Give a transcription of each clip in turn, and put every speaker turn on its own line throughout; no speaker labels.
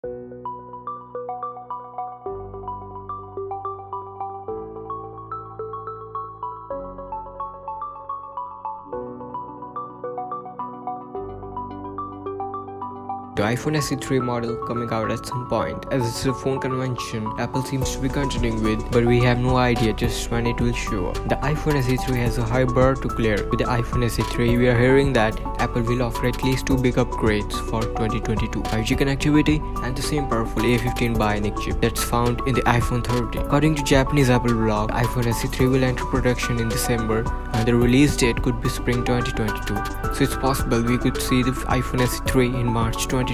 The iPhone SE3 model coming out at some point, as it's a phone convention Apple seems to be continuing with, but we have no idea just when it will show up. The iPhone SE3 has a high bar to clear. With the iPhone SE3, we are hearing that Apple will offer at least 2 big upgrades for 2022, 5G connectivity and the same powerful A15 Bionic chip that's found in the iPhone 13. According to Japanese Apple blog, iPhone SE3 will enter production in December and the release date could be spring 2022. So it's possible we could see the iPhone SE3 in March 2022.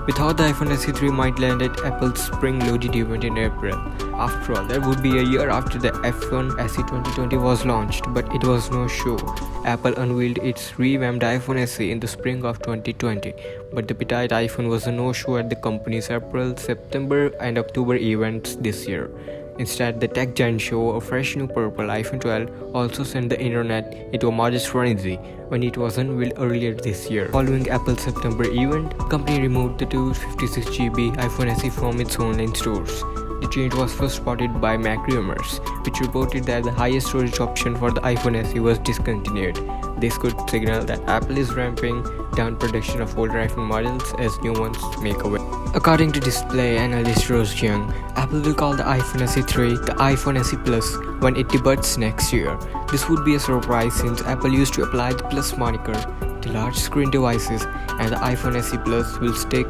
We thought the iPhone SE3 might land at Apple's spring loaded event in April. After all, that would be a year after the iPhone SE 2020 was launched, but it was no show. Apple unveiled its revamped iPhone SE in the spring of 2020, but the petite iPhone was a no-show at the company's April, September and October events this year. Instead, the tech giant show a fresh new purple iPhone 12 also sent the internet into a modest frenzy when it was unveiled earlier this year. Following Apple's September event, the company removed the 256GB iPhone SE from its online stores. The change was first spotted by Mac Rumors, which reported that the highest storage option for the iPhone SE was discontinued. This could signal that Apple is ramping down production of older iPhone models as new ones make a way. According to display analyst Rose Young, Apple will call the iPhone SE3 the iPhone SE Plus when it debuts next year. This would be a surprise since Apple used to apply the Plus moniker to large screen devices, and the iPhone SE Plus will stick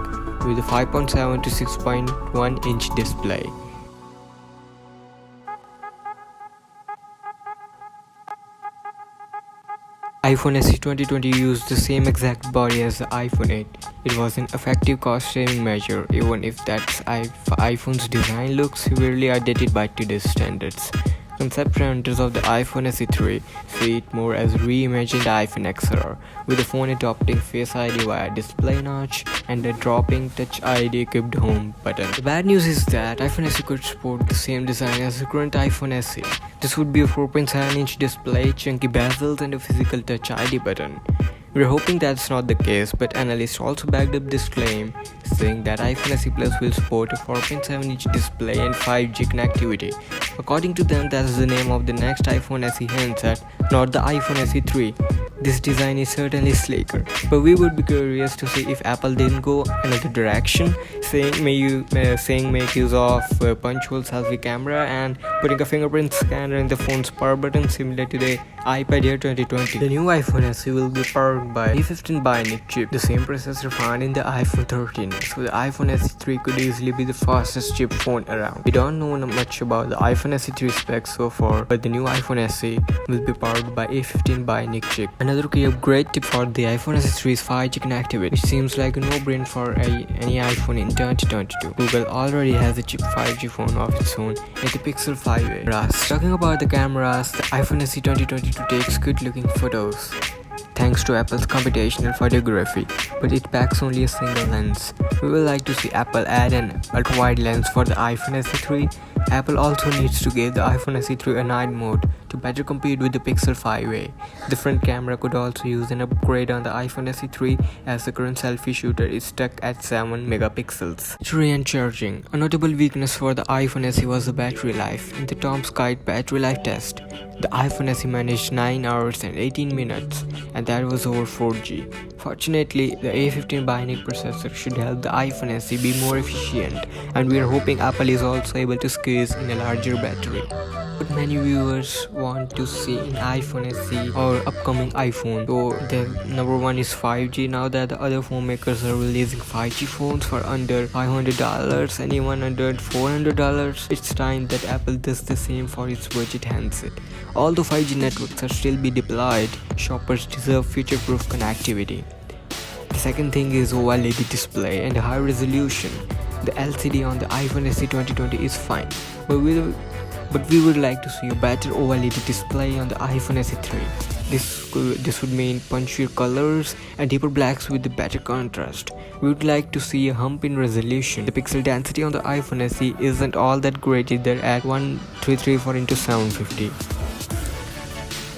with a 5.7 to 6.1 inch display. iPhone SE 2020 used the same exact body as the iPhone 8. It was an effective cost-saving measure, even if that's iPhone's design looks severely outdated by today's standards. Concept runners of the iPhone SE3 see it more as reimagined iPhone XR, with the phone adopting Face ID via display notch and a dropping Touch ID equipped home button. The bad news is that iPhone SE could support the same design as the current iPhone SE. This would be a 4.7-inch display, chunky bezels and a physical Touch ID button. We're hoping that's not the case, but analysts also backed up this claim, saying that iPhone SE Plus will support a 4.7-inch display and 5G connectivity. According to them, that's the name of the next iPhone SE handset, not the iPhone SE3. This design is certainly sleeker, but we would be curious to see if Apple didn't go another direction, saying make use of a punctual selfie camera and putting a fingerprint scanner in the phone's power button similar to the iPad Air 2020. The new iPhone SE will be powered by A15 Bionic chip, the same processor found in the iPhone 13, so the iPhone SE3 could easily be the fastest chip phone around. We don't know much about the iPhone SE3 specs so far, but the new iPhone SE will be powered by A15 Bionic chip. Another key upgrade tip for the iPhone SE3 is 5G connectivity, which seems like a no-brainer for any iPhone in 2022. Google already has a cheap 5G phone of its own in the Pixel 5a. Talking about the cameras, the iPhone SE 2022 takes good-looking photos thanks to Apple's computational photography, but it packs only a single lens. We would like to see Apple add an ultra-wide lens for the iPhone SE3. Apple also needs to give the iPhone SE3 a night mode to better compete with the Pixel 5a. The front camera could also use an upgrade on the iPhone SE3 as the current selfie shooter is stuck at 7 megapixels. Battery and charging. A notable weakness for the iPhone SE was the battery life. In the Tom's Guide battery life test, the iPhone SE managed 9 hours and 18 minutes, and that was over 4G. Fortunately, the A15 Bionic processor should help the iPhone SE be more efficient, and we are hoping Apple is also able to squeeze in a larger battery. What many viewers want to see in iPhone SE or upcoming iPhone. So the number one is 5G. Now that the other phone makers are releasing 5G phones for under $500 and even under $400, it's time that Apple does the same for its budget handset. Although 5G networks are still being deployed, shoppers deserve future-proof connectivity. The second thing is OLED display and high resolution. The LCD on the iPhone SE 2020 is fine, but we would like to see a better OLED display on the iPhone SE3. This would mean punchier colors and deeper blacks with the better contrast. We would like to see a hump in resolution. The pixel density on the iPhone SE isn't all that great either at 1334x750.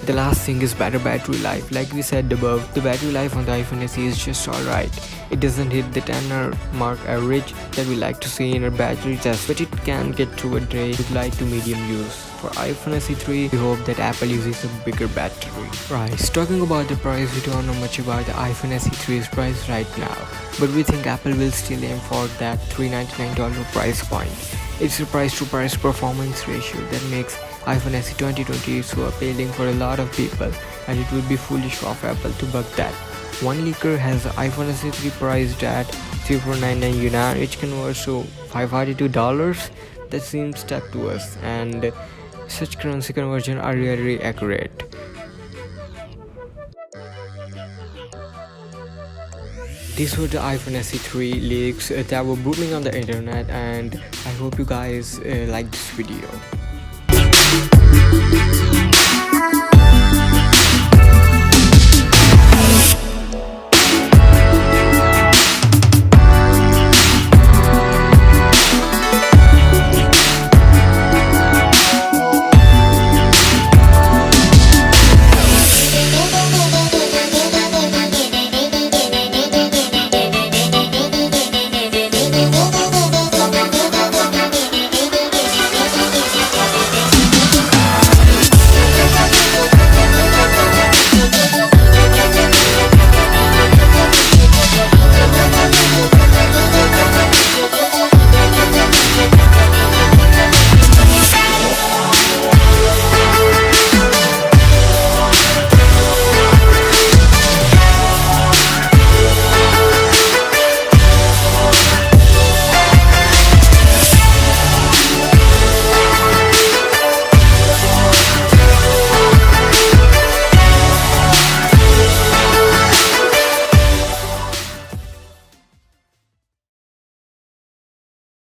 The last thing is better battery life. Like we said above, the battery life on the iPhone SE is just alright. It doesn't hit the 10-hour mark average that we like to see in a battery test, but it can get through a day with light to medium use. For iPhone SE3, we hope that Apple uses a bigger battery. Right, talking about the price, we don't know much about the iPhone SE3's price right now, but we think Apple will still aim for that $399 price point. It's a price to price performance ratio that makes iPhone SE 2020 so appealing for a lot of people, and it would be foolish of Apple to buck that. One leaker has the iPhone SE3 priced at $3499 which converts to $542. That seems stuck to us, and such currency conversion are really accurate. These were the iPhone SE3 leaks that were booming on the internet, and I hope you guys like this video.